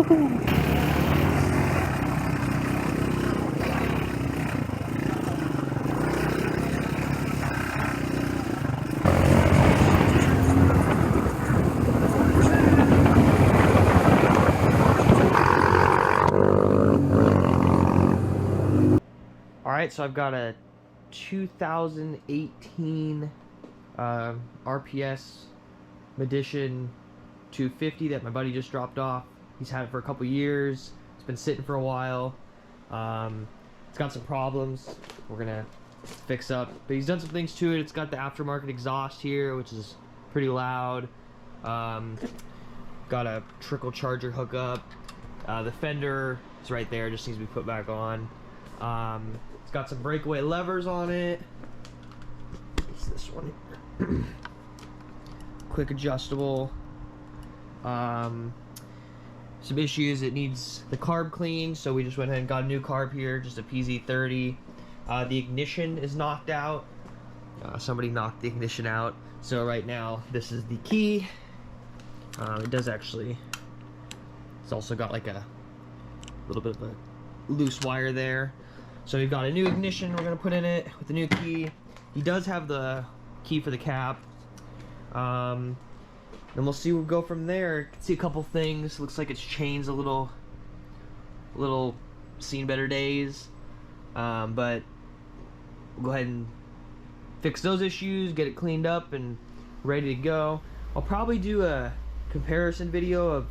Alright, so I've got a 2018 RPS Edition 250 that my buddy just dropped off. He's had it for a couple years. It's been sitting for a while. It's got some problems we're gonna fix up, but he's done some things to it. It's got the aftermarket exhaust here, which is pretty loud. Got a trickle charger hookup. The fender is right there, just needs to be put back on. It's got some breakaway levers on it. It's this one here. Quick adjustable. Some issues, it needs the carb cleaning, so we just went ahead and got a new carb here, just a PZ30. The ignition is knocked out. Somebody knocked the ignition out, so right now this is the key. It does actually, it's also got like a little bit of a loose wire there. So we've got a new ignition we're gonna put in it with the new key. He does have the key for the cap. Then we'll see, we'll go from there. See a couple things. Looks like its chain's a little seen better days. But we'll go ahead and fix those issues, get it cleaned up and ready to go. I'll probably do a comparison video of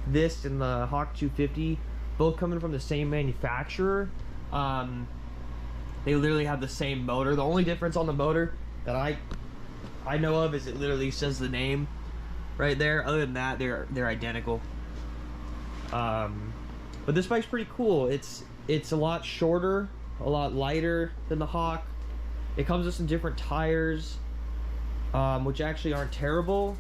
this and the Hawk 250, both coming from the same manufacturer. They literally have the same motor. The only difference on the motor that I know of is it literally says the name right there. Other than that, they're identical. But this bike's pretty cool. It's a lot shorter, a lot lighter than the Hawk. It comes with some different tires, which actually aren't terrible.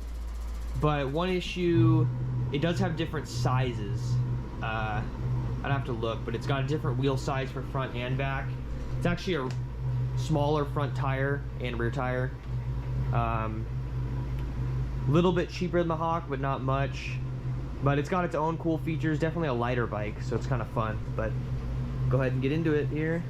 But one issue, it does have different sizes. I'd have to look, but it's got a different wheel size for front and back. It's actually a smaller front tire and rear tire. Little bit cheaper than the Hawk, but not much. But it's got its own cool features. Definitely a lighter bike, so it's kind of fun. But go ahead and get into it here.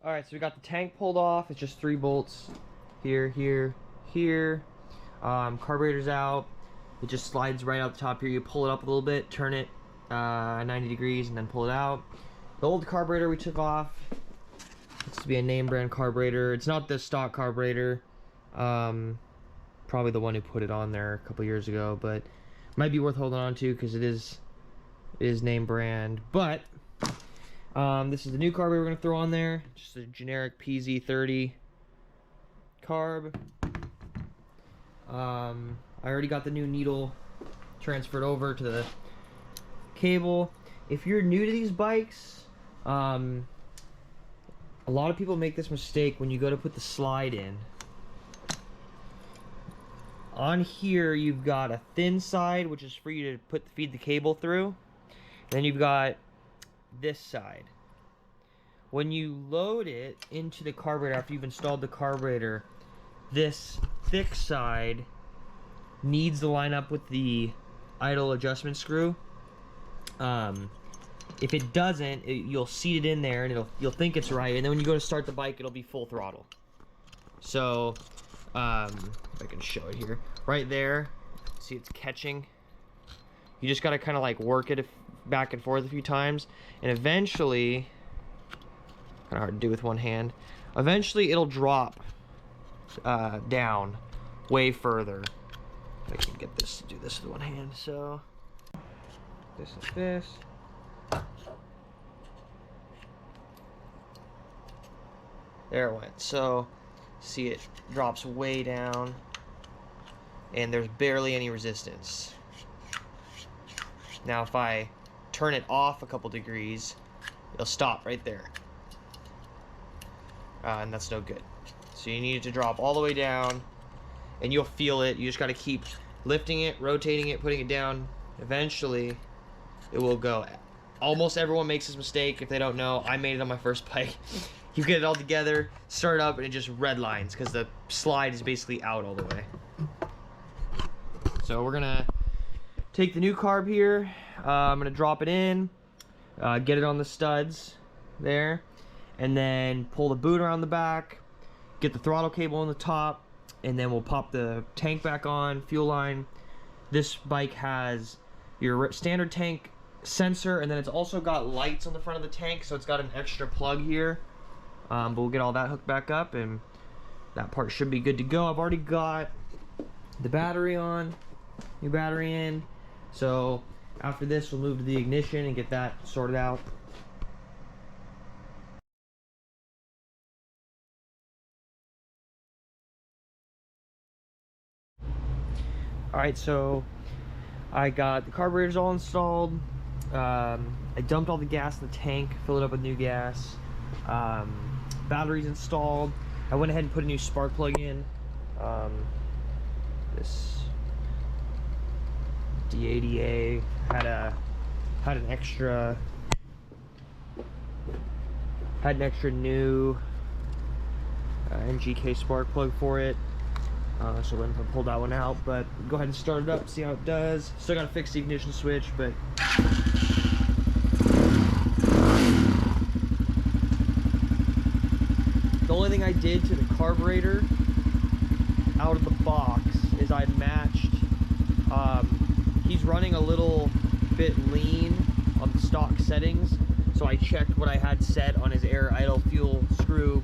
Alright, so we got the tank pulled off. It's just 3 bolts. Here, here, here. Carburetor's out. It just slides right out the top here. You pull it up a little bit, turn it 90 degrees, and then pull it out. The old carburetor we took off. Looks to be a name brand carburetor. It's not the stock carburetor. Probably the one who put it on there a couple years ago, but might be worth holding on to because it is name brand. But this is the new carburetor we're going to throw on there. Just a generic PZ30 carb. I already got the new needle transferred over to the cable. If you're new to these bikes, a lot of people make this mistake when you go to put the slide in. On here, you've got a thin side, which is for you to feed the cable through. Then you've got this side. When you load it into the carburetor after you've installed the carburetor, this thick side needs to line up with the idle adjustment screw. If it doesn't, you'll seat it in there and you'll think it's right, and then when you go to start the bike, it'll be full throttle. So if I can show it here, right there, see it's catching. You just got to kind of like work it back and forth a few times, and eventually, kind of hard to do with one hand, eventually it'll drop down way further. I can get this to do this with one hand. So this is this. There it went. So see, it drops way down and there's barely any resistance. Now if I turn it off a couple degrees, it'll stop right there. And that's no good. So you need it to drop all the way down, and you'll feel it. You just got to keep lifting it, rotating it, putting it down. Eventually, it will go almost everyone makes this mistake. If they don't know, I made it on my first bike. You get it all together, start it up, and it just red lines because the slide is basically out all the way. So we're gonna take the new carb here. I'm gonna drop it in, get it on the studs there, and then pull the boot around the back, get the throttle cable on the top, and then we'll pop the tank back on, fuel line. This bike has your standard tank sensor, and then it's also got lights on the front of the tank, so it's got an extra plug here. But we'll get all that hooked back up, and that part should be good to go. I've already got the battery on, new battery in. So after this, we'll move to the ignition and get that sorted out. Alright, so I got the carburetors all installed. I dumped all the gas in the tank, filled it up with new gas. Batteries installed. I went ahead and put a new spark plug in. This D80A had an extra new NGK spark plug for it. So we're gonna pull that one out, but go ahead and start it up, see how it does. Still gotta fix the ignition switch, but the only thing I did to the carburetor out of the box is I matched, he's running a little bit lean on the stock settings, so I checked what I had set on his air idle fuel screw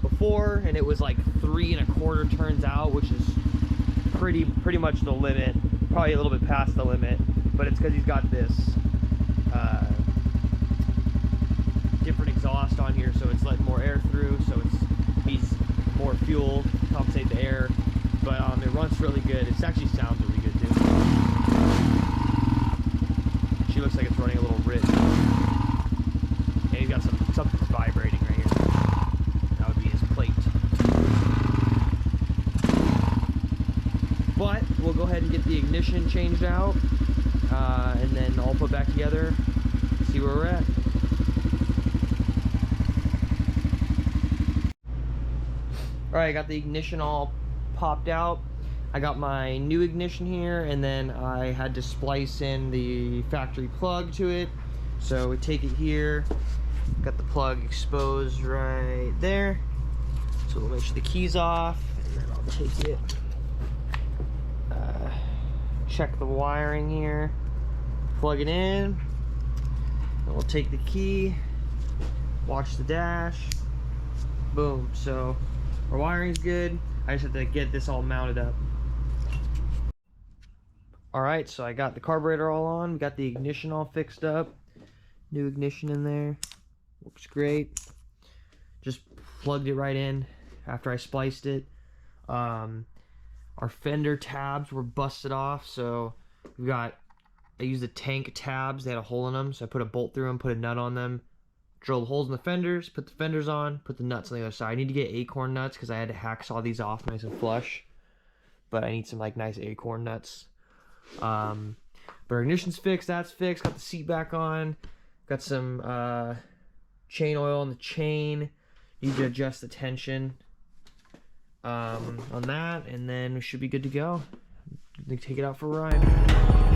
before, and it was like 3 1/4 turns out, which is pretty much the limit, probably a little bit past the limit, but it's because he's got this different exhaust on here, so it's letting more air through, so he's more fuel to compensate the air, but it runs really good. It actually sounds really good too. She looks like it's running a little rich, and he's got something vibrating right here. That would be his plate. But we'll go ahead and get the ignition changed out, and then all put back together, see where we're at. Alright, I got the ignition all popped out. I got my new ignition here, and then I had to splice in the factory plug to it. So we take it here, got the plug exposed right there. So we'll make sure the key's off, and then I'll take it, check the wiring here, plug it in, and we'll take the key, watch the dash, boom. So our wiring's good. I just have to get this all mounted up. Alright, so I got the carburetor all on, we got the ignition all fixed up. New ignition in there. Looks great. Just plugged it right in after I spliced it. Our fender tabs were busted off, so I used the tank tabs, they had a hole in them, so I put a bolt through them, put a nut on them, drilled holes in the fenders, put the fenders on, put the nuts on the other side. I need to get acorn nuts because I had to hacksaw these off nice and flush, but I need some like nice acorn nuts. But our ignition's fixed, that's fixed, got the seat back on, got some chain oil on the chain, need to adjust the tension on that, and then we should be good to go. Take it out for a ride.